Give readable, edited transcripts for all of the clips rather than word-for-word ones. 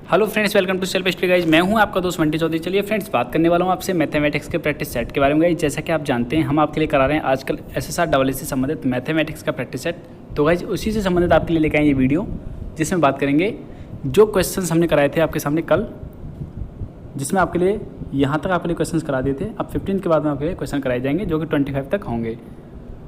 Hello friends, welcome to self study guys. मैं हूं आपका दोस्त मंटी चौधरी। चलिए फ्रेंड्स, बात करने वाला हूं आपसे मैथमेटिक्स के प्रैक्टिस सेट के बारे में। गाइज जैसा कि आप जानते हैं, हम आपके लिए करा रहे हैं आजकल SSR से संबंधित मैथमेटिक्स का प्रैक्टिस सेट। तो गाइज उसी से संबंधित आपके लिए लेकर आए ये वीडियो, जिसमें बात करेंगे जो क्वेश्चन हमने कराए थे आपके सामने कल, जिसमें आपके लिए यहाँ तक आपके लिए क्वेश्चन करा दिए थे। अब 15 के बाद में आपके लिए क्वेश्चन कराए जाएंगे जो कि 25 तक होंगे।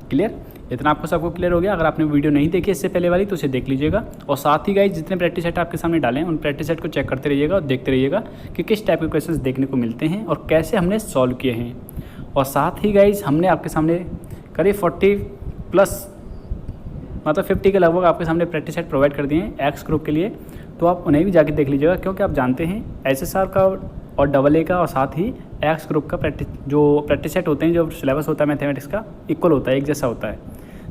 क्लियर? इतना आपको सबको क्लियर हो गया? अगर आपने वीडियो नहीं देखी इससे पहले वाली तो उसे देख लीजिएगा, और साथ ही गाइस जितने प्रैक्टिस सेट आपके सामने डालें उन प्रैक्टिस सेट को चेक करते रहिएगा और देखते रहिएगा कि किस टाइप के क्वेश्चंस देखने को मिलते हैं और कैसे हमने सॉल्व किए हैं। और साथ ही गाइस हमने आपके सामने करीब 40 प्लस मतलब 50 के लगभग आपके सामने प्रैक्टिस सेट प्रोवाइड कर दिए हैं एक्स ग्रुप के लिए। तो आप उन्हें भी जाके देख लीजिएगा, क्योंकि आप जानते हैं SSR का और AA का और साथ ही एक्स ग्रुप का प्रैक्टिस सेट होते हैं, जो सिलेबस होता है मैथमेटिक्स का इक्वल होता है, एक जैसा होता है।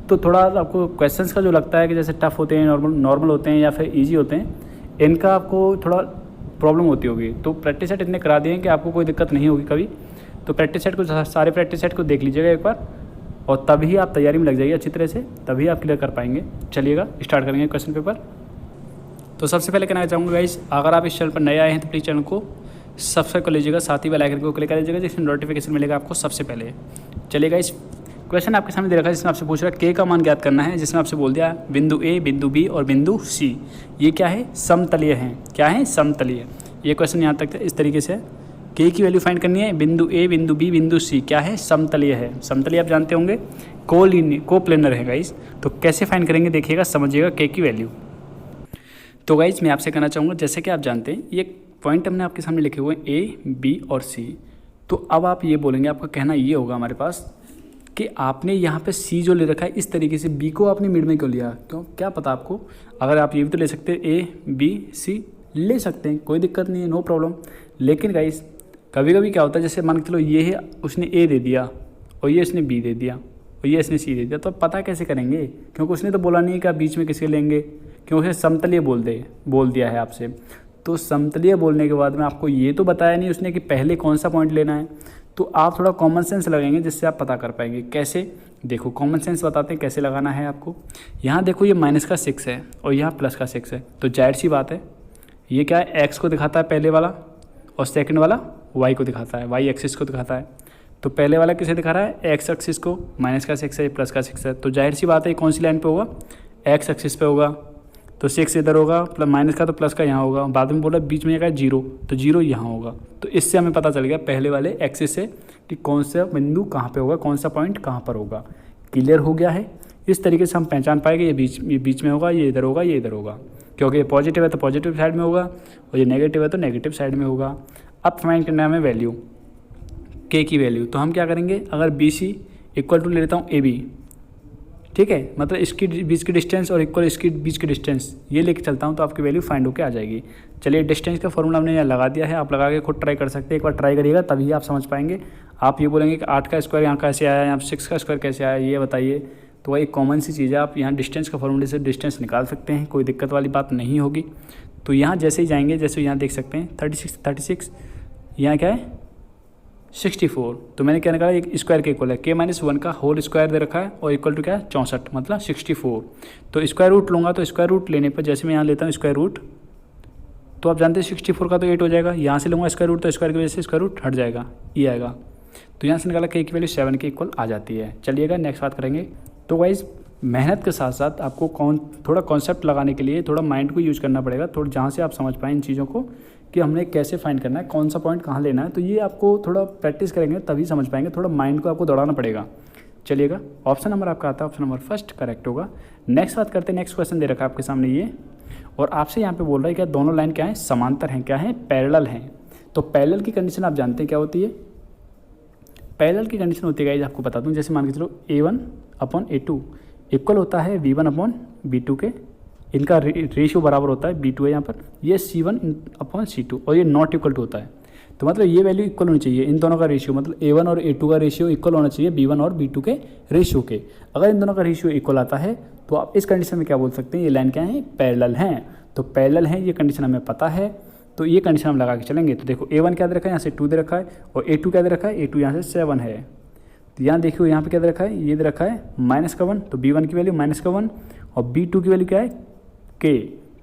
तो थोड़ा आपको क्वेश्चंस का जो लगता है कि जैसे टफ होते हैं, नॉर्मल होते हैं या फिर इजी होते हैं, इनका आपको थोड़ा प्रॉब्लम होती होगी। तो प्रैक्टिस सेट इतने करा दिए हैं कि आपको कोई दिक्कत नहीं होगी कभी। तो प्रैक्टिस सेट को, सारे प्रैक्टिस सेट को देख लीजिएगा एक बार, और तभी आप तैयारी में लग जाइए अच्छी तरह से, तभी आप क्लियर कर पाएंगे। चलिएगा स्टार्ट करेंगे क्वेश्चन पेपर। तो सबसे पहले कहना चाहूँगा गाइस, अगर आप इस चैनल पर नए आए हैं तो प्लीज़ चैनल को सब्सक्राइब कर लीजिएगा, साथ ही बेल आइकन को क्लिक कर लीजिएगा, जिसमें नोटिफिकेशन मिलेगा आपको सबसे पहले। चलिएगा, इस क्वेश्चन आपके सामने दे रखा है, जिसमें आपसे पूछ रहा है K का मान ज्ञात करना है, जिसमें आपसे बोल दिया बिंदु A, बिंदु B और बिंदु C ये क्या है? समतलीय हैं। क्या है? समतलीय। ये क्वेश्चन यहाँ तक इस तरीके से है। K की वैल्यू फाइंड करनी है, बिंदु A, बिंदु B, बिंदु C क्या है? समतलीय है। समतलीय आप जानते होंगे कोप्लेनर है गाइस। तो कैसे फाइंड करेंगे देखिएगा, समझिएगा K की वैल्यू। तो गाइस मैं आपसे कहना चाहूँगा, जैसे कि आप जानते हैं ये पॉइंट हमने आपके सामने लिखे हुए हैं A, B और C। तो अब आप ये बोलेंगे, आपका कहना ये होगा हमारे पास कि आपने यहाँ पे C जो ले रखा है इस तरीके से, B को आपने मिड में क्यों लिया? क्यों, क्या पता आपको? अगर आप ये भी तो ले सकते हैं, A, B, C ले सकते हैं, कोई दिक्कत नहीं है, नो प्रॉब्लम। लेकिन गाइस कभी कभी क्या होता है, जैसे मान के चलो ये है, उसने A दे दिया और ये उसने B दे दिया और ये इसने C दे दिया, तो अब पता कैसे करेंगे? क्योंकि उसने तो बोला नहीं कि आप बीच में किसके लेंगे, क्योंकि उसने समतलीय बोल दिया है आपसे। तो समतलीय बोलने के बाद में आपको ये तो बताया नहीं उसने कि पहले कौन सा पॉइंट लेना है। तो आप थोड़ा कॉमन सेंस लगाएंगे, जिससे आप पता कर पाएंगे। कैसे? देखो कॉमन सेंस बताते हैं कैसे लगाना है आपको। यहाँ देखो ये -6 है और यहाँ +6 है, तो जाहिर सी बात है ये क्या है? x को दिखाता है पहले वाला, और सेकंड वाला y को दिखाता है, y एक्सिस को दिखाता है। तो पहले वाला किसे दिखा रहा है? x एक्सिस को। -6 है, +6 है, तो जाहिर सी बात है कौन सी लाइन पे होगा? x एक्सिस पे होगा। तो 6 इधर होगा, प्लस माइनस का तो प्लस का यहाँ होगा। बाद में बोला बीच में क्या है? 0, तो 0 यहाँ होगा। तो इससे हमें पता चल गया पहले वाले एक्सिस से कि कौन सा बिंदु कहाँ पे होगा, कौन सा पॉइंट कहाँ पर होगा। क्लियर हो गया है? इस तरीके से हम पहचान पाएंगे ये बीच में होगा, ये इधर होगा, ये इधर होगा, क्योंकि ये पॉजिटिव है तो पॉजिटिव साइड में होगा और ये नेगेटिव है तो नेगेटिव साइड में होगा। अब फाइंड करना है हमें वैल्यू, K की वैल्यू। तो हम क्या करेंगे, अगर BC इक्वल टू ले लेता हूँ AB, ठीक है, मतलब इसकी बीच की डिस्टेंस और इक्वल इसकी बीच की डिस्टेंस, ये लेके चलता हूँ तो आपकी वैल्यू फाइंड होकर आ जाएगी। चलिए डिस्टेंस का फॉर्मूला हमने यहाँ लगा दिया है, आप लगा के खुद ट्राई कर सकते हैं। एक बार ट्राई करिएगा तभी आप समझ पाएंगे। आप ये बोलेंगे कि 8 का स्क्वायर यहाँ कैसे आया, यहाँ 6 का स्क्वायर कैसे आया, ये बताइए। तो वही कॉमन सी चीज़ है, आप यहाँ डिस्टेंस का फॉर्मूले से डिस्टेंस निकाल सकते हैं, कोई दिक्कत वाली बात नहीं होगी। तो यहाँ जैसे ही जाएंगे, जैसे यहाँ देख सकते हैं 36, यहाँ क्या है 64। तो मैंने क्या निकाला, एक स्क्वायर के इक्वल है, K-1 का होल स्क्वायर दे रखा है और इक्वल टू क्या है 64, मतलब 64। तो स्क्वायर रूट लूँगा, तो स्क्वायर रूट लेने पर जैसे मैं यहाँ लेता हूँ स्क्वायर रूट, तो आप जानते हैं 64 का तो 8 हो जाएगा। यहाँ से लूँगा स्क्वायर रूट तो स्क्वायर की वजह से स्क्वायर रूट हट जाएगा, ये आएगा। तो यहाँ से निकाला K की वैल्यू 7 के इक्वल आ जाती है। चलिएगा नेक्स्ट बात करेंगे। तो वाइज मेहनत के साथ साथ आपको थोड़ा कॉन्सेप्ट लगाने के लिए थोड़ा माइंड को यूज़ करना पड़ेगा, थोड़ा जहाँ से आप समझ पाएँ इन चीज़ों को कि हमने कैसे फाइंड करना है, कौन सा पॉइंट कहाँ लेना है। तो ये आपको थोड़ा प्रैक्टिस करेंगे तभी समझ पाएंगे, थोड़ा माइंड को आपको दौड़ाना पड़ेगा। चलिएगा, ऑप्शन नंबर आपका आता है, ऑप्शन नंबर फर्स्ट करेक्ट होगा। नेक्स्ट बात करते हैं, नेक्स्ट क्वेश्चन दे रखा है आपके सामने ये, और आपसे यहाँ पे बोल रहा है क्या दोनों लाइन क्या है? समांतर हैं। क्या है? पैरेलल हैं। तो पैरेलल की कंडीशन आप जानते हैं क्या होती है? पैरेलल की कंडीशन होती है, आपको बता दूँ, जैसे मान के चलो A1/A2 इक्वल होता है B1/B2 के, इनका रेशियो बराबर होता है, B2 है यहाँ पर, ये C1/C2 और ये नॉट इक्वल टू होता है। तो मतलब ये वैल्यू इक्वल होनी चाहिए, इन दोनों का रेशियो, मतलब A1 और A2 का रेशियो इक्वल होना चाहिए B1 और B2 के रेशियो के। अगर इन दोनों का रेशियो इक्वल आता है तो आप इस कंडीशन में क्या बोल सकते हैं? ये लाइन क्या है? पैरेलल हैं। तो पैरेलल हैं, ये कंडीशन हमें पता है, तो ये कंडीशन हम लगा के चलेंगे। तो देखो A1 क्या दे रखा है? यहाँ से 2 दे रखा है, और A2 क्या दे रखा है? A2 यहाँ से 7 है। तो यहाँ देखियो यहाँ पे क्या दे रखा है? ये दे रखा है -1, तो B1 की वैल्यू -1 और B2 की वैल्यू क्या है? K।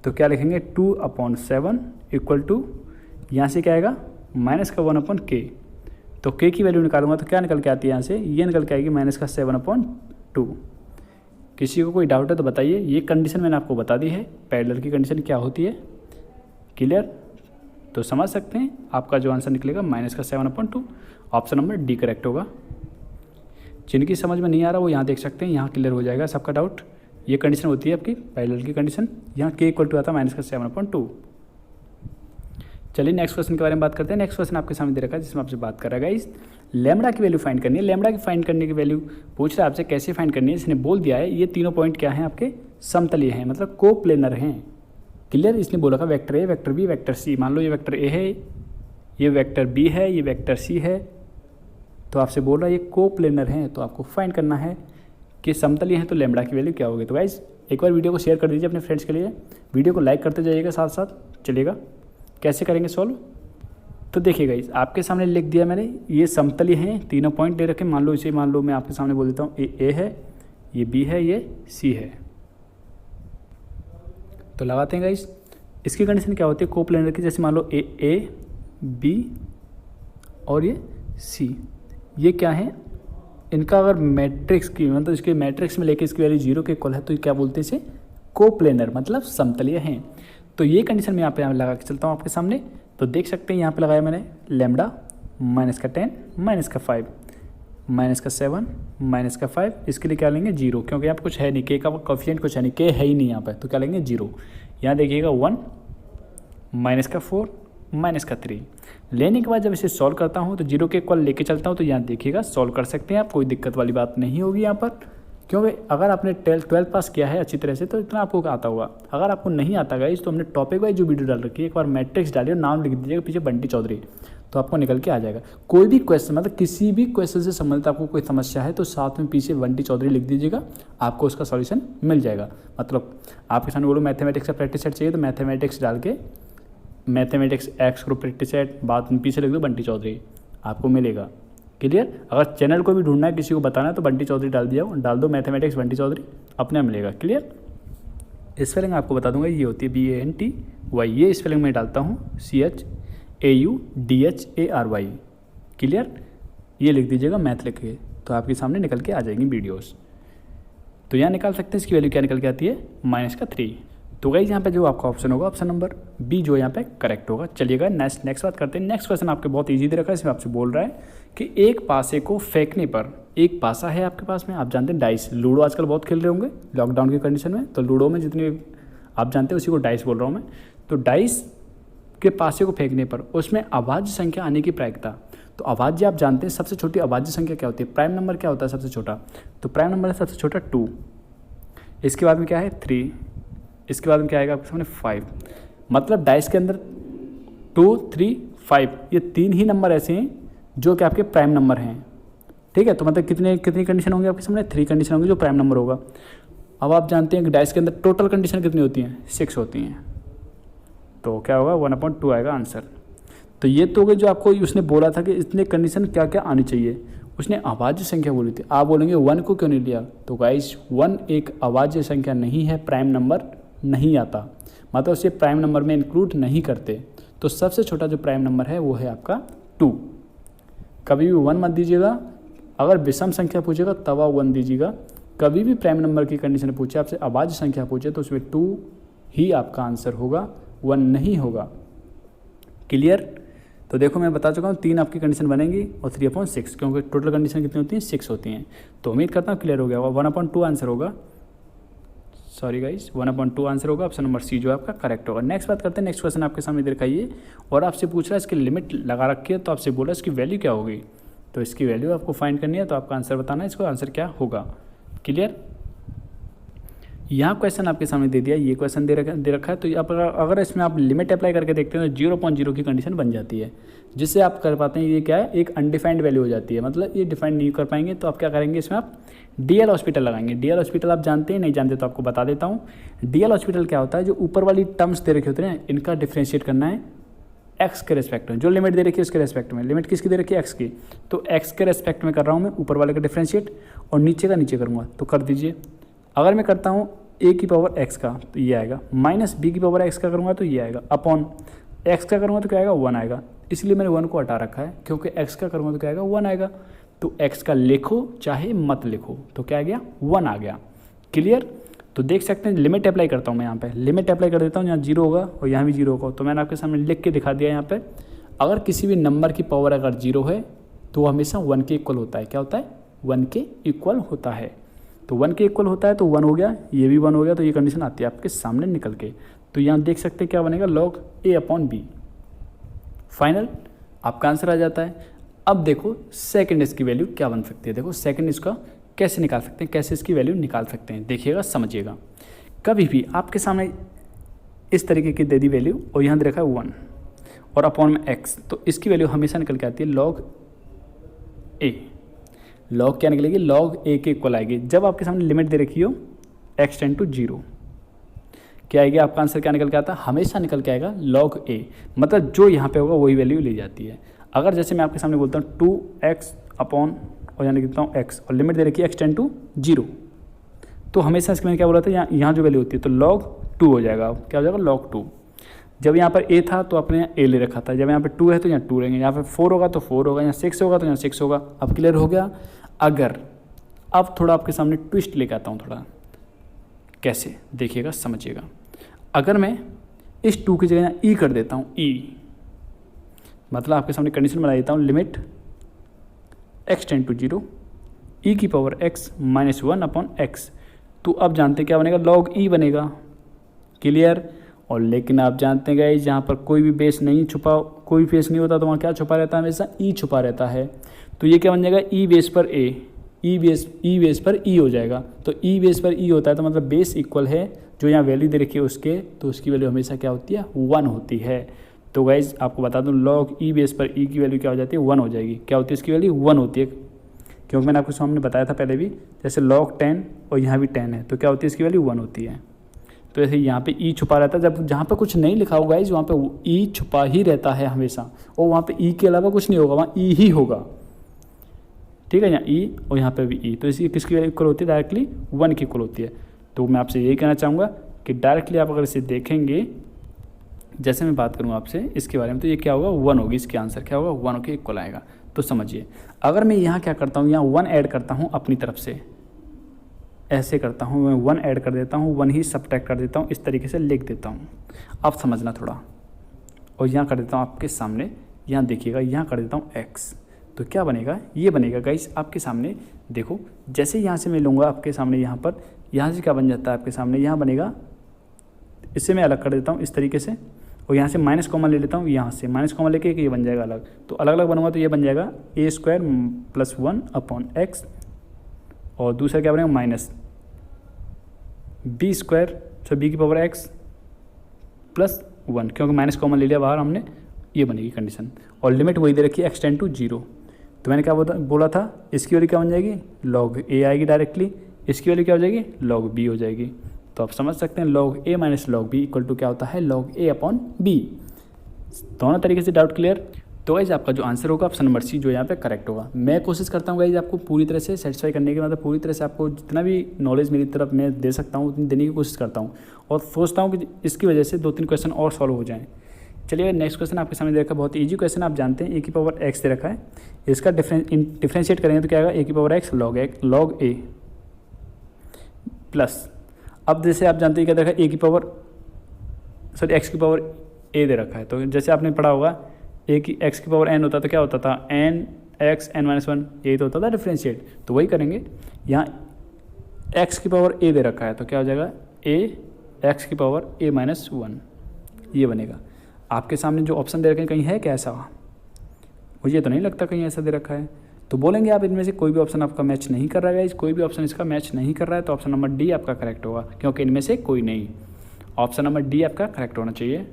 तो क्या लिखेंगे 2/7 इक्वल टू, यहाँ से क्या आएगा -1/k। तो k की वैल्यू निकालूंगा तो क्या निकल के आती है यहाँ से, ये निकल के आएगी -7/2। किसी को कोई डाउट है तो बताइए। ये कंडीशन मैंने आपको बता दी है, पैरेलल की कंडीशन क्या होती है। क्लियर? तो समझ सकते हैं आपका जो आंसर निकलेगा -7/2। ऑप्शन नंबर डी करेक्ट होगा। जिनकी समझ में नहीं आ रहा वो यहाँ देख सकते हैं, यहाँ क्लियर हो जाएगा सबका डाउट। ये कंडीशन होती है आपकी पैरेलल की कंडीशन। यहाँ k इक्वल टू आता है -7/2। चलिए नेक्स्ट क्वेश्चन के बारे में बात करते हैं। नेक्स्ट क्वेश्चन आपके सामने दे रखा है जिसमें आपसे बात कर रहा है गाइस, लैम्बडा की वैल्यू फाइंड करनी है। लैम्बडा की फाइंड करने की वैल्यू पूछ रहा है आपसे कैसे फाइंड करनी है। इसने बोल दिया है ये तीनों पॉइंट क्या हैं आपके, समतलीय हैं, मतलब कोप्लेनर हैं। क्लियर? इसने बोला था vector A, vector B, vector C. मान लो ये वेक्टर ए है, ये वेक्टर बी है, ये वेक्टर सी है, तो आपसे बोल रहा है ये कोप्लेनर हैं। तो आपको फाइंड करना है कि समतलीय हैं तो लैम्बडा की वैल्यू क्या होगी। तो गाइस एक बार वीडियो को शेयर कर दीजिए अपने फ्रेंड्स के लिए, वीडियो को लाइक करते जाइएगा साथ साथ। चलिएगा कैसे करेंगे सॉल्व, तो देखिए गाइस आपके सामने लिख दिया मैंने, ये समतलीय हैं, तीनों पॉइंट दे रखे। मान लो इसे, मान लो मैं आपके सामने बोल देता हूँ ए है, ये बी है, ये सी है। तो लगाते हैं गाइस। इसकी कंडीशन क्या होती है कोप्लेनर की, जैसे मान लो ए बी और ये सी, ये क्या है इनका अगर मैट्रिक्स की, मतलब इसके मैट्रिक्स में लेके इसकी वैल्यू 0 के इक्वल है तो क्या बोलते हैं इसे, कोप्लेनर, मतलब समतलीय हैं। तो ये कंडीशन मैं यहाँ पे लगा के चलता हूँ आपके सामने। तो देख सकते हैं यहाँ पे लगाया मैंने लैम्बडा -10 -5 -7 -5, इसके लिए क्या लेंगे 0, क्योंकि यहाँ पे कुछ है नहीं, k का कोफिशिएंट कुछ है नहीं, k है ही नहीं यहाँ पे, तो क्या लेंगे 0। यहाँ देखिएगा 1 -4 -3। लेने के बाद जब इसे सॉल्व करता हूँ तो 0 के इक्वल लेके चलता हूँ, तो यहाँ देखिएगा सॉल्व कर सकते हैं आप, कोई दिक्कत वाली बात नहीं होगी यहाँ पर। क्योंकि अगर आपने 12th पास किया है अच्छी तरह से तो इतना आपको आता होगा। अगर आपको नहीं आता गाइस तो हमने टॉपिक वाइज जो वीडियो डाल रखी है, एक बार मैट्रिक्स डालिए, नाम लिख दीजिएगा पीछे बंटी चौधरी, तो आपको निकल के आ जाएगा। कोई भी क्वेश्चन, मतलब किसी भी क्वेश्चन से संबंधित आपको कोई समस्या है तो साथ में पीछे बंटी चौधरी लिख दीजिएगा, आपको उसका सॉल्यूशन मिल जाएगा। मतलब आपके सामने बोलो मैथमेटिक्स का प्रैक्टिस सेट चाहिए तो मैथमेटिक्स डाल के mathematics x group practice set, बाद में पीछे लिख दो बंटी चौधरी, आपको मिलेगा। क्लियर? अगर चैनल को भी ढूंढना है, किसी को बताना है तो बंटी चौधरी डाल दो मैथमेटिक्स बंटी चौधरी, अपने मिलेगा। क्लियर? स्पेलिंग आपको बता दूंगा, ये होती है BANTY, ये स्पेलिंग मैं डालता हूँ CHAUDHARY। क्लियर? ये लिख दीजिएगा मैथ लिख के, तो आपके सामने निकल के आ जाएंगी वीडियोस। तो यहाँ निकाल सकते हैं इसकी वैल्यू क्या निकल के आती है -3। तो गाइस यहाँ पे जो आपका ऑप्शन होगा ऑप्शन नंबर बी जो यहाँ पे करेक्ट होगा। चलिएगा नेक्स्ट बात करते हैं। नेक्स्ट क्वेश्चन आपके बहुत इजी दे रखा है, इसमें आपसे बोल रहा है कि एक पासे को फेंकने पर, एक पासा है आपके पास में, आप जानते हैं डाइस, लूडो आजकल बहुत खेल रहे होंगे लॉकडाउन की कंडीशन में, तो लूडो में जितने आप जानते हैं उसी को डाइस बोल रहा हूँ मैं। तो डाइस के पासे को फेंकने पर उसमें अभाज्य संख्या आने की प्रायिकता, तो अभाज्य आप जानते हैं सबसे छोटी अभाज्य संख्या क्या होती है, प्राइम नंबर क्या होता है सबसे छोटा, तो प्राइम नंबर है सबसे छोटा 2, इसके बाद में क्या है 3, इसके बाद में क्या आएगा आपके सामने 5। मतलब डाइस के अंदर 2, 3, 5 ये 3 ही नंबर ऐसे हैं जो कि आपके प्राइम नंबर हैं। ठीक है? तो मतलब कितनी कंडीशन होंगी आपके सामने, 3 कंडीशन होंगी जो प्राइम नंबर होगा। अब आप जानते हैं कि डाइस के अंदर टोटल कंडीशन कितनी होती हैं, 6 होती हैं, तो क्या होगा 1/2 आएगा आंसर। तो ये तो हो गई जो आपको उसने बोला था कि इतने कंडीशन क्या क्या आनी चाहिए, उसने अभाज्य संख्या बोली थी। आप बोलेंगे 1 को क्यों नहीं लिया, तो गाइस 1 एक अभाज्य संख्या नहीं है, प्राइम नंबर नहीं आता, मतलब उसे प्राइम नंबर में इंक्लूड नहीं करते। तो सबसे छोटा जो प्राइम नंबर है वो है आपका 2। कभी भी 1 मत दीजिएगा, अगर विषम संख्या पूछेगा तब आप 1 दीजिएगा। कभी भी प्राइम नंबर की कंडीशन पूछे, आपसे अभाज्य संख्या पूछे तो उसमें 2 ही आपका आंसर होगा, 1 नहीं होगा। क्लियर? तो देखो मैं बता चुका हूँ 3 आपकी कंडीशन बनेंगी और 3/6, क्योंकि टोटल कंडीशन कितनी होती है 6 होती हैं। तो उम्मीद करता हूँ क्लियर हो गया होगा। 1/2 आंसर होगा, सॉरी गाइस 1/2 आंसर होगा, ऑप्शन नंबर सी जो आपका करेक्ट होगा। नेक्स्ट बात करते हैं। नेक्स्ट क्वेश्चन आपके सामने दिखाइए और आपसे पूछ रहा है इसकी लिमिट लगा रखी है, तो आपसे बोला इसकी वैल्यू क्या होगी, तो इसकी वैल्यू आपको फाइंड करनी है, तो आपका आंसर बताना है इसको आंसर क्या होगा। क्लियर? यहाँ क्वेश्चन आपके सामने दे दिया, ये क्वेश्चन दे रखा है, तो अगर इसमें आप लिमिट अप्लाई करके देखते हैं तो 0.0 की कंडीशन बन जाती है, जिससे आप कर पाते हैं ये क्या है, एक अनडिफाइंड वैल्यू हो जाती है, मतलब ये डिफाइंड नहीं कर पाएंगे। तो आप क्या करेंगे, इसमें आप DL हॉस्पिटल लगाएंगे। DL हॉस्पिटल आप जानते हैं, नहीं जानते तो आपको बता देता हूँ। DL हॉस्पिटल क्या होता है, जो ऊपर वाली टर्म्स दे रखे होते हैं इनका डिफ्रेंशिएट करना है एक्स के रेस्पेक्ट में, जो लिमिट दे रखी है उसके रेस्पेक्ट में। लिमिट किसकी दे रखी है, एक्स की, तो एक्स के रेस्पेक्ट में कर रहा हूँ मैं ऊपर वाले का डिफ्रेंशिएट, और नीचे का नीचे करूँगा, तो कर दीजिए। अगर मैं करता हूँ ए की पावर एक्स का तो ये आएगा, माइनस बी की पावर एक्स का करूँगा तो ये आएगा, अपॉन एक्स का करूँगा तो क्या आएगा 1 आएगा। इसलिए मैंने 1 को हटा रखा है क्योंकि एक्स का करूँगा तो क्या आएगा 1 आएगा। तो एक्स का लिखो चाहे मत लिखो तो क्या आ गया 1 आ गया। क्लियर। तो देख सकते हैं लिमिट अप्लाई करता हूँ मैं यहाँ पे, लिमिट अप्लाई कर देता हूँ, यहाँ 0 होगा और यहाँ भी 0 होगा। तो मैंने आपके सामने लिख के दिखा दिया यहाँ पे, अगर किसी भी नंबर की पावर अगर 0 है तो वो हमेशा 1 के इक्वल होता है। क्या होता है 1 के इक्वल होता है। तो 1 के इक्वल होता है तो 1 हो गया, ये भी 1 हो गया। तो ये कंडीशन आती है आपके सामने निकल के। तो यहाँ देख सकते हैं क्या बनेगा लॉग ए अपॉन बी। फाइनल आपका आंसर आ जाता है। अब देखो सेकंड इसकी वैल्यू क्या बन सकती है। देखो सेकंड इसका कैसे निकाल सकते हैं, कैसे इसकी वैल्यू निकाल सकते हैं, देखिएगा समझिएगा। कभी भी आपके सामने इस तरीके की दे दी वैल्यू और यहाँ दे रखा है 1 और अपॉन में x, तो इसकी वैल्यू हमेशा निकल के आती है लॉग a। लॉग क्या निकलेगी, लॉग a के इक्वल आएगी। जब आपके सामने लिमिट दे रखी हो x टेंड टू 0, क्या आएगी आपका आंसर क्या निकल के आता है, हमेशा निकल के आएगा लॉग a। मतलब जो यहाँ पे होगा वही वैल्यू ली जाती है। अगर जैसे मैं आपके सामने बोलता हूँ 2x अपॉन और यहाँ लिखता हूँ x और लिमिट दे रखी है x टेंड टू 0, तो हमेशा इसके मैंने क्या बोला था यहाँ जो वैल्यू होती है तो log 2 हो जाएगा। क्या हो जाएगा log 2। जब यहाँ पर a था तो आपने यहाँ a ले रखा था, जब यहाँ पर 2 है तो यहाँ 2 रहेंगे, यहाँ पर 4 होगा तो 4 होगा, यहाँ 6 होगा तो यहाँ 6 होगा। अब क्लियर हो गया। अगर अब थोड़ा आपके सामने ट्विस्ट लेकर आता हूँ, थोड़ा कैसे देखिएगा समझिएगा। अगर मैं इस 2 की जगह यहाँ e कर देता हूँ, e मतलब आपके सामने कंडीशन बना देता हूँ limit x tend to 0 e की power x minus 1 upon x, तो अब जानते हैं क्या बनेगा log e बनेगा। क्लियर। और लेकिन आप जानते हैं गाइस जहाँ पर कोई भी बेस नहीं छुपा, कोई बेस नहीं होता तो वहाँ क्या छुपा रहता है, हमेशा e छुपा रहता है। तो ये क्या बन जाएगा e बेस पर a, e बेस पर e हो जाएगा। तो e बेस पर e होता है तो मतलब बेस इक्वल है जो यहाँ वैल्यू दे रखी है उसके, तो उसकी वैल्यू हमेशा क्या होती है 1 होती है। तो गाइज आपको बता दूँ log e बेस पर e की वैल्यू क्या हो जाती है 1 हो जाएगी। क्या होती है इसकी वैल्यू 1 होती है, क्योंकि मैंने आपको सामने बताया था पहले भी, जैसे log 10 और यहाँ भी 10 है तो क्या होती है इसकी वैल्यू 1 होती है। तो ऐसे यहाँ पे e छुपा रहता है, जब जहाँ पे कुछ नहीं लिखा होगा गाइज वहाँ पे e छुपा ही रहता है हमेशा, और वहाँ पे e के अलावा कुछ नहीं होगा, वहाँ e ही होगा। ठीक है, यहाँ e और यहाँ पे भी e, तो इसकी किसकी वैल्यू इक्वल होती है, डायरेक्टली 1 की इक्वल होती है। तो मैं आपसे यही कहना चाहूँगा कि डायरेक्टली आप अगर इसे देखेंगे, जैसे मैं बात करूँ आपसे इसके बारे में, तो ये क्या होगा 1 होगी, इसके आंसर क्या होगा 1 के इक्वल आएगा। तो समझिए अगर मैं यहाँ क्या करता हूँ, यहाँ 1 ऐड करता हूँ अपनी तरफ से, ऐसे करता हूँ मैं 1 ऐड कर देता हूँ, 1 ही सब्ट्रैक्ट कर देता हूँ, इस तरीके से लिख देता हूँ। अब समझना थोड़ा, और यहाँ कर देता हूँ आपके सामने, यहाँ देखिएगा यहाँ कर देता हूँ x, तो क्या बनेगा, ये बनेगा गाइस आपके सामने। देखो जैसे यहाँ से मैं लूँगा आपके सामने, यहाँ पर यहाँ से क्या बन जाता है आपके सामने, यहाँ बनेगा, इससे मैं अलग कर देता हूँ इस तरीके से, और यहाँ से माइनस कॉमन ले लेता हूँ, यहाँ से माइनस कॉमन लेके ये बन जाएगा अलग। तो अलग अलग बनूंगा तो ये बन जाएगा a² प्लस 1 अपॉन x, और दूसरा क्या बनेगा माइनस b² सो b की पावर x प्लस 1, क्योंकि माइनस कॉमन ले लिया बाहर हमने, ये बनेगी कंडीशन। और लिमिट वही दे रखी है x टेंड टू 0। तो मैंने क्या बोला था, इसकी वैल्यू क्या बन जाएगी log a आएगी डायरेक्टली, इसकी वैल्यू क्या हो जाएगी log b हो जाएगी। तो आप समझ सकते हैं log a माइनस log b इक्वल टू क्या होता है log a अपॉन b। दोनों तरीके से डाउट क्लियर। तो गाइज आपका जो आंसर होगा ऑप्शन नंबर सी जो यहाँ पे करेक्ट होगा। मैं कोशिश करता हूँ गाइज आपको पूरी तरह से सेटिस्फाई करने की, मतलब पूरी तरह से आपको जितना भी नॉलेज मेरी तरफ मैं दे सकता हूँ उतनी देने की कोशिश करता हूँ, और सोचता हूँ कि इसकी वजह से 2-3 क्वेश्चन और सॉल्व हो जाएँ। चलिए नेक्स्ट क्वेश्चन आपके सामने दे रखा है, बहुत ईजी क्वेश्चन, आप जानते हैं a की पावर x दे रखा है, इसका डिफ्रेंशिएट करेंगे तो क्या आएगा a की power x log a plus, अब जैसे आप जानते हैं क्या दे रखा है a की पावर x की पावर a दे रखा है, तो जैसे आपने पढ़ा होगा x की पावर n होता तो क्या होता था n x n-1, यही तो होता था डिफ्रेंशिएट। तो वही करेंगे, यहाँ x की पावर a दे रखा है तो क्या हो जाएगा a x की पावर a माइनस 1, ये बनेगा। आपके सामने जो ऑप्शन दे रखे हैं कहीं है क्या ऐसा, मुझे तो नहीं लगता कहीं ऐसा दे रखा है। तो बोलेंगे आप इनमें से कोई भी ऑप्शन आपका मैच नहीं कर रहा है, कोई भी ऑप्शन इसका मैच नहीं कर रहा है, तो ऑप्शन नंबर डी आपका करेक्ट होगा, क्योंकि इनमें से कोई नहीं। ऑप्शन नंबर डी आपका करेक्ट होना चाहिए,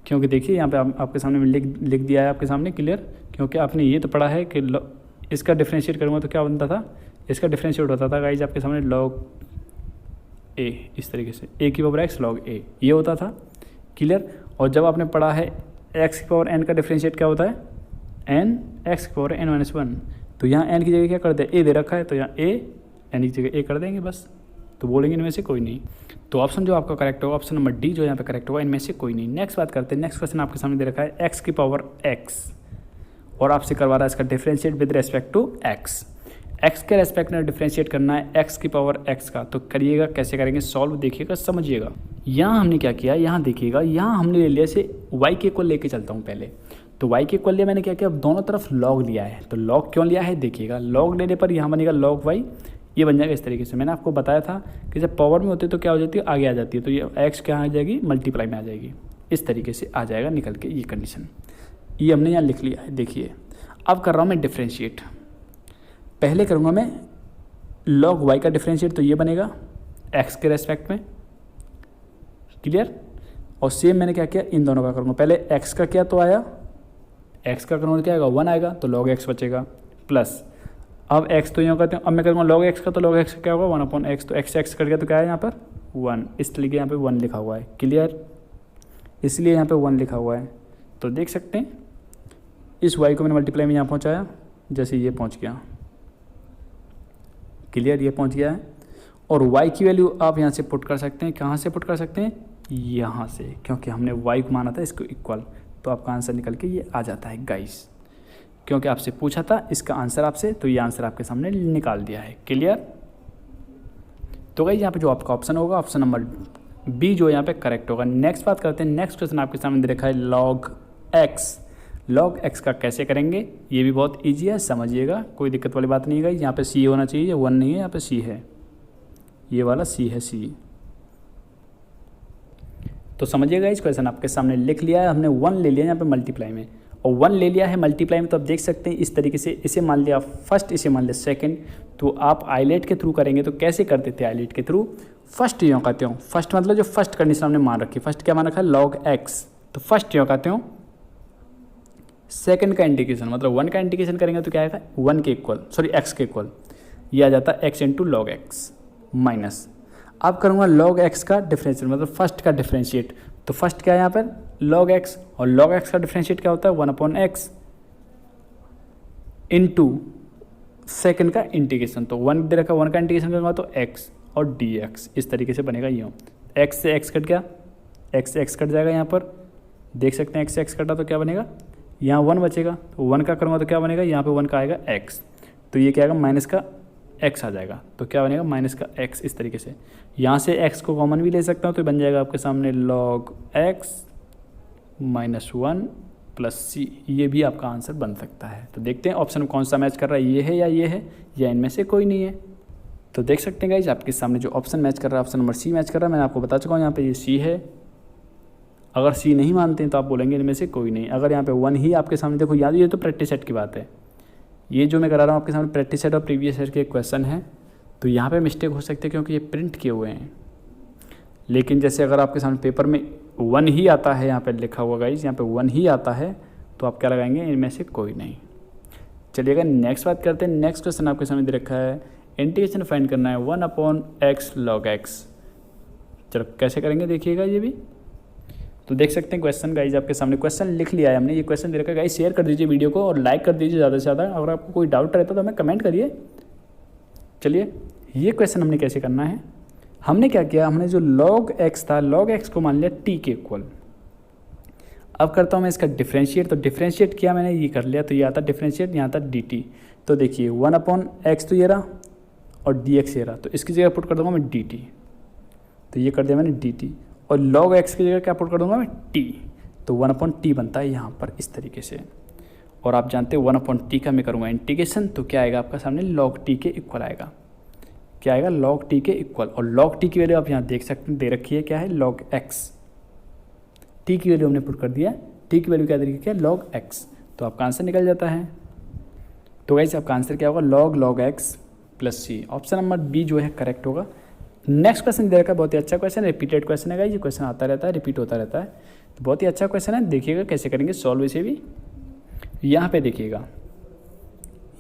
क्योंकि देखिए यहाँ पे आपके सामने में लिख दिया है आपके सामने क्लियर, क्योंकि आपने ये तो पढ़ा है कि इसका डिफ्रेंशिएट करूँगा तो क्या बनता था, इसका डिफ्रेंशिएट होता था गाइज आपके सामने log a, इस तरीके से a की पावर x log a ये होता था क्लियर। और जब आपने पढ़ा है x की पावर n का डिफ्रेंशिएट क्या होता है n x की पावर n-1, तो यहाँ n की जगह क्या कर दे a दे रखा है, तो यहाँ a n की जगह a कर देंगे बस, तो बोलेंगे इनमें से कोई नहीं। तो ऑप्शन जो आपका करेक्ट होगा ऑप्शन नंबर डी जो यहाँ पे करेक्ट होगा, इनमें से कोई नहीं। नेक्स्ट बात करते हैं। नेक्स्ट क्वेश्चन आपके सामने दे रखा है एक्स की पावर एक्स और आपसे करवा रहा है इसका differentiate with respect to X. X के रेस्पेक्ट में डिफरेंशिएट करना है एक्स की पावर एक्स का। तो करिएगा, कैसे करेंगे, सॉल्व देखिएगा, समझिएगा। यहाँ हमने क्या किया, यहाँ देखिएगा, यहाँ हमने ले लिया से वाई के इक्वल लेके चलता हूँ पहले। तो वाई के इक्वल लिया मैंने, क्या किया, अब दोनों तरफ लॉग लिया है। तो लॉग क्यों लिया है देखिएगा, लॉग लेने पर यहाँ बनेगा लॉग वाई, ये बन जाएगा इस तरीके से। मैंने आपको बताया था कि जब पावर में होती है तो क्या हो जाती है, आगे आ जाती है। तो ये एक्स क्या आ जाएगी, मल्टीप्लाई में आ जाएगी, इस तरीके से आ जाएगा निकल के ये कंडीशन। ये हमने यहाँ लिख लिया है। देखिए अब कर रहा हूँ मैं डिफ्रेंशिएट। पहले करूँगा मैं लॉग वाई का डिफ्रेंशिएट, तो ये बनेगा एक्स के रेस्पेक्ट में, क्लियर। और सेम मैंने क्या किया, इन दोनों का करूँगा। पहले एक्स का क्या तो आया, एक्स का करूँगा क्या आएगा, 1 आएगा, तो लॉग एक्स बचेगा, प्लस अब एक्स तो यूँ करते हैं, अब मैं करूँगा लॉग एक्स का, तो लॉग एक्स का क्या होगा 1/x। तो एक्स कट गया तो क्या है यहाँ पर 1, इसलिए यहाँ पे 1 लिखा हुआ है, क्लियर। इसलिए यहाँ पे 1 लिखा हुआ है। तो देख सकते हैं इस y को मैंने मल्टीप्लाई में यहाँ पहुँचाया, जैसे ये पहुँच गया, क्लियर, ये पहुँच गया है। और y की वैल्यू आप यहाँ से पुट कर सकते हैं, कहाँ से पुट कर सकते हैं, यहाँ से, क्योंकि हमने y को माना था इसको इक्वल। तो आपका आंसर निकल के ये आ जाता है गाइस, क्योंकि आपसे पूछा था इसका आंसर आपसे, तो ये आंसर आपके सामने निकाल दिया है, क्लियर। तो गाइस यहाँ पे जो आपका ऑप्शन होगा ऑप्शन नंबर बी जो यहाँ पे करेक्ट होगा। नेक्स्ट बात करते हैं। नेक्स्ट क्वेश्चन आपके सामने दे रखा है लॉग एक्स। लॉग एक्स का कैसे करेंगे, ये भी बहुत ईजी है, समझिएगा, कोई दिक्कत वाली बात नहीं है गाइस। यहाँ पे सी होना चाहिए, 1 नहीं है, यहाँ पे सी है, ये वाला सी है, सी। तो समझिएगा इस क्वेश्चन आपके सामने लिख लिया है हमने, 1 ले लिया यहाँ पे मल्टीप्लाई में, और 1 ले लिया है मल्टीप्लाई में। तो आप देख सकते हैं इस तरीके से, इसे मान लिया फर्स्ट, इसे मान लिया सेकंड। तो आप आइलेट के थ्रू करेंगे तो कैसे करते थे, आइलेट के थ्रू फर्स्ट यूँ कहते हो, फर्स्ट मतलब जो फर्स्ट कंडीशन हमने मान रखी, फर्स्ट क्या मान रखा है लॉग एक्स, तो फर्स्ट यूँ कहते हो। सेकंड का इंडिकेशन मतलब 1 का इंडिकेशन करेंगे तो क्या आएगा 1 के इक्वल, सॉरी एक्स के इक्वल, ये आ जाता है x into log x minus. अब करूँगा लॉग एक्स का डिफरेंशिएट मतलब फर्स्ट का डिफरेंशिएट। तो फर्स्ट क्या है यहाँ पर लॉग एक्स, और लॉग एक्स का डिफरेंशिएट क्या होता है 1/x इंटू सेकेंड का इंटीग्रेशन। तो 1 दे रखा, 1 का इंटीग्रेशन करूँगा तो x और dx, इस तरीके से बनेगा यूँ। x से x कट गया, x से x कट जाएगा, यहाँ पर देख सकते हैं x से x कटा तो क्या बनेगा, यहाँ 1 बचेगा। तो 1 का करूँगा तो क्या बनेगा, यहाँ पे 1 का आएगा x, तो ये क्या आएगा माइनस का x आ जाएगा, तो क्या बनेगा माइनस का x, इस तरीके से। यहाँ से x को कॉमन भी ले सकता हूँ, तो बन जाएगा आपके सामने log x -1 प्लस c, ये भी आपका आंसर बन सकता है। तो देखते हैं ऑप्शन कौन सा मैच कर रहा है, ये है या इनमें से कोई नहीं है। तो देख सकते हैं गाइस आपके सामने जो ऑप्शन मैच कर रहा है ऑप्शन नंबर सी मैच कर रहा है। मैंने आपको बता चुका हूँ यहाँ पे ये सी है। अगर सी नहीं मानते हैं तो आप बोलेंगे इनमें से कोई नहीं। अगर यहाँ पे 1 ही आपके सामने, देखो याद, ये तो प्रैक्टिस सेट की बात है, ये जो मैं करा रहा हूँ आपके सामने प्रैक्टिस सेट और प्रीवियस सेट के क्वेश्चन है। तो यहाँ पे मिस्टेक हो सकती है क्योंकि ये प्रिंट किए हुए हैं। लेकिन जैसे अगर आपके सामने पेपर में 1 ही आता है, यहाँ पे लिखा हुआ गाइस, यहाँ पे 1 ही आता है, तो आप क्या लगाएंगे इनमें से कोई नहीं। चलिएगा नेक्स्ट बात करते हैं। नेक्स्ट क्वेश्चन आपके सामने दे रखा है इंटीग्रेशन फाइंड करना है 1/x log x। चलो कैसे करेंगे देखिएगा ये भी। तो देख सकते हैं क्वेश्चन गाइज आपके सामने, क्वेश्चन लिख लिया है हमने, ये क्वेश्चन दे रखा है गाइज। शेयर कर दीजिए वीडियो को और लाइक कर दीजिए ज़्यादा से ज़्यादा। अगर आपको कोई डाउट रहता तो हमें कमेंट करिए। चलिए ये क्वेश्चन हमने कैसे करना है, हमने क्या किया, हमने जो log x था log x को मान लिया t के इक्वल। अब करता हूँ मैं इसका डिफरेंशिएट। तो डिफरेंशिएट किया मैंने, ये कर लिया, तो ये आता डिफरेंशिएट, यहाँ आता dt। तो देखिए 1/x तो ये रहा और dx ये रहा, तो इसकी जगह पुट कर दूंगा मैं dt। तो ये कर दिया मैंने dt, और log x की जगह क्या पुट कर दूंगा मैं t। तो 1/t बनता है यहाँ पर इस तरीके से। और आप जानते हैं 1/t का मैं करूँगा इंटीग्रेशन, तो क्या आएगा आपका सामने log t के इक्वल आएगा। क्या आएगा log t के इक्वल, और log t की वैल्यू आप यहाँ देख सकते हैं, दे रखी है क्या है log x। t की वैल्यू हमने पुट कर दिया, t की वैल्यू क्या दे रखी है log x, तो आपका आंसर निकल जाता है। तो गाइस आपका आंसर क्या होगा log x plus c, option number B जो है करेक्ट होगा। नेक्स्ट क्वेश्चन दे रखा है, बहुत ही अच्छा क्वेश्चन, रिपीटेड क्वेश्चन है गाइस, ये क्वेश्चन आता रहता है, रिपीट होता रहता है, तो बहुत ही अच्छा क्वेश्चन है। देखिएगा कैसे करेंगे सॉल्व इसे भी। यहाँ पे देखिएगा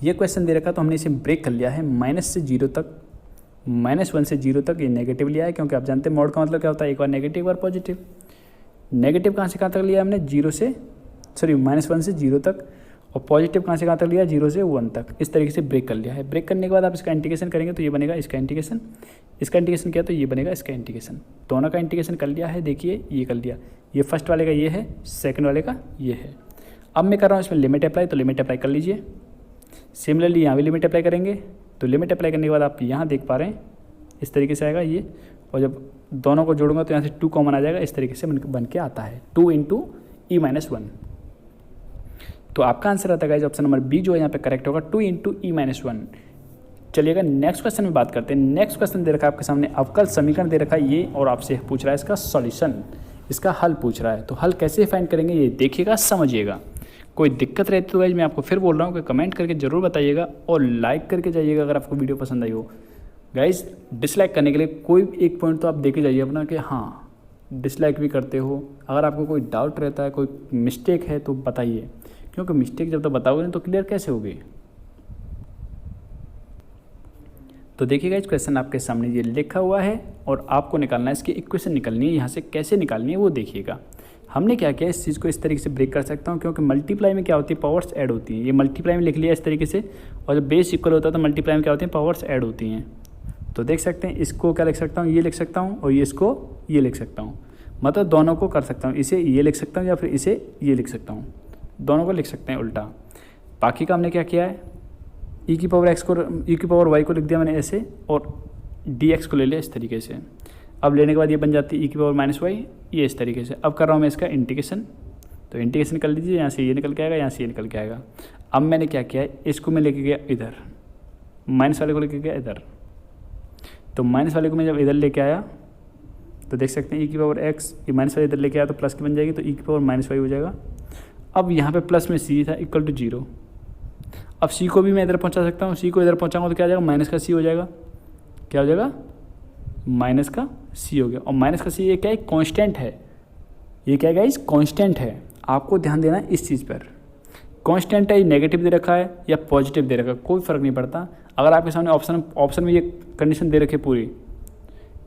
ये क्वेश्चन दे रखा, तो हमने इसे ब्रेक कर लिया है -1 से 0 तक। ये नेगेटिव लिया है, क्योंकि आप जानते हैं मॉड का मतलब क्या होता है, एक बार नेगेटिव एक बार पॉजिटिव। नेगेटिव कहाँ से कहाँ तक लिया हमने, -1 से 0 तक, और पॉजिटिव कहाँ से कहाँ तक लिया, 0 से 1 तक, इस तरीके से ब्रेक कर लिया है। ब्रेक करने के बाद आप इसका इंटीग्रेशन करेंगे तो ये बनेगा इसका इंटीग्रेशन, इसका इंटीग्रेशन किया तो ये बनेगा इसका इंटीग्रेशन। दोनों का इंटीग्रेशन कर लिया है, देखिए ये कर लिया, ये फर्स्ट वाले का ये है, सेकंड वाले का ये है। अब मैं कर रहा हूँ इसमें लिमिट अप्लाई, तो लिमिट अप्लाई कर लीजिए। सिमिलरली यहाँ भी लिमिट अप्लाई करेंगे, तो लिमिट अप्लाई करने के बाद आप यहाँ देख पा रहे हैं इस तरीके से आएगा ये, और जब दोनों को जोड़ूंगा तो यहाँ से 2 कॉमन आ जाएगा, इस तरीके से बन के आता है 2 इंटू E-1। तो आपका आंसर आता है ऑप्शन नंबर बी जो है यहाँ पे करेक्ट होगा, 2 इंटू E-1। चलिएगा नेक्स्ट क्वेश्चन में बात करते हैं। नेक्स्ट क्वेश्चन दे रखा है आपके सामने, अवकल समीकरण दे रखा है ये, और आपसे पूछ रहा है इसका सॉल्यूशन, इसका हल पूछ रहा है। तो हल कैसे फाइंड करेंगे ये देखिएगा, समझिएगा। कोई दिक्कत रहती तो गाइज मैं आपको फिर बोल रहा हूँ कि कमेंट करके जरूर बताइएगा और लाइक करके जाइएगा अगर आपको वीडियो पसंद आई हो। गाइज डिसलाइक करने के लिए कोई एक पॉइंट तो आप देके जाइए अपना कि हाँ डिसलाइक भी करते हो। अगर आपको कोई डाउट रहता है, कोई मिस्टेक है तो बताइए, क्योंकि मिस्टेक जब तक बताओगे नहीं तो क्लियर कैसे होगी। तो देखिएगा इस क्वेश्चन आपके सामने ये लिखा हुआ है और आपको निकालना है, इसकी इक्वेशन निकालनी है। यहाँ से कैसे निकालनी है वो देखिएगा। हमने क्या किया, इस चीज़ को इस तरीके से ब्रेक कर सकता हूँ, क्योंकि मल्टीप्लाई में क्या होती है, पावर्स ऐड होती हैं। ये मल्टीप्लाई में लिख लिया इस तरीके से, और जब बेस इक्वल होता है तो मल्टीप्लाई में क्या होती है, पावर्स ऐड होती हैं। तो देख सकते हैं इसको क्या लिख सकता हूँ, ये लिख सकता हूँ, और ये इसको ये लिख सकता हूँ, मतलब दोनों को कर सकता हूँ, इसे ये लिख सकता हूँ या फिर इसे ये लिख सकता हूँ, दोनों को लिख सकते हैं उल्टा। बाकी का हमने क्या किया है, e की पावर x को e की पावर y को लिख दिया मैंने ऐसे, और dx को ले लिया इस तरीके से। अब लेने के बाद ये बन जाती है e की पावर -y, ये इस तरीके से। अब कर रहा हूँ मैं इसका इंटीग्रेशन, तो इंटीग्रेशन कर लीजिए, यहाँ से ये निकल के आएगा, यहाँ से ये निकल के आएगा। अब मैंने क्या किया है, इसको मैं लेके गया इधर, माइनस वाले को लेके गया इधर, तो माइनस वाले को मैं जब इधर लेके आया तो देख सकते हैं e की पावर x, ये माइनस वाले इधर लेके आया तो प्लस की बन जाएगी, तो e की पावर -y हो जाएगा। अब यहाँ पे प्लस में c था इक्वल टू 0। अब c को भी मैं इधर पहुँचा सकता हूँ, c को इधर पहुँचाऊँगा तो क्या हो जाएगा, माइनस का c हो जाएगा। क्या हो जाएगा, माइनस का c हो गया। और माइनस का c ये क्या है, कांस्टेंट है। ये क्या है गाइस, कांस्टेंट है। आपको ध्यान देना है इस चीज़ पर। कांस्टेंट है, नेगेटिव दे रखा है या पॉजिटिव दे रखा है, कोई फ़र्क नहीं पड़ता। अगर आपके सामने ऑप्शन में ये कंडीशन दे रखी है पूरी,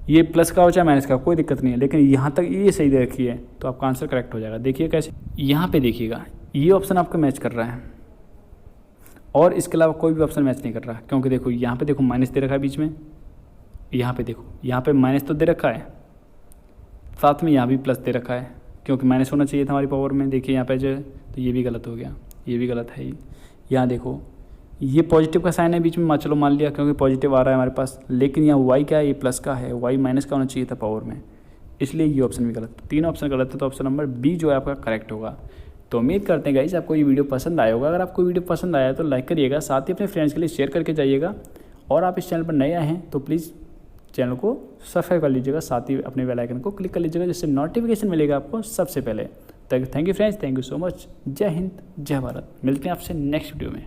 ये प्लस का हो चाहे माइनस का, कोई दिक्कत नहीं है, लेकिन यहाँ तक ये सही दे रखी है तो आपका आंसर करेक्ट हो जाएगा। देखिए कैसे, यहाँ पे देखिएगा ये ऑप्शन आपका मैच कर रहा है और इसके अलावा कोई भी ऑप्शन मैच नहीं कर रहा, क्योंकि देखो यहाँ पे देखो माइनस दे रखा है बीच में, यहाँ पे देखो यहाँ पे माइनस तो दे रखा है, साथ में यहाँ भी प्लस दे रखा है, क्योंकि माइनस होना चाहिए था हमारी पावर में। देखिए यहाँ पे जो है तो ये भी गलत हो गया, ये भी गलत है। यहाँ देखो ये पॉजिटिव का साइन है बीच में, चलो मान लिया क्योंकि पॉजिटिव आ रहा है हमारे पास, लेकिन यहाँ वाई क्या है, ये प्लस का है, वाई माइनस का होना चाहिए था पावर में, इसलिए ये ऑप्शन भी गलत। तीन ऑप्शन गलत है, तो ऑप्शन नंबर बी जो है आपका करेक्ट होगा। तो उम्मीद करते हैं गाइस आपको ये वीडियो पसंद आया होगा। अगर आपको वीडियो पसंद आया तो लाइक करिएगा, साथ ही अपने फ्रेंड्स के लिए शेयर करके जाइएगा। और आप इस चैनल पर नए आए हैं तो प्लीज़ चैनल को सब्सक्राइब कर लीजिएगा, साथ ही अपने बेल आइकन को क्लिक कर लीजिएगा, जिससे नोटिफिकेशन मिलेगा आपको सबसे पहले। Thank you friends, thank you so much. जय हिंद, जय भारत। मिलते हैं आपसे नेक्स्ट वीडियो में।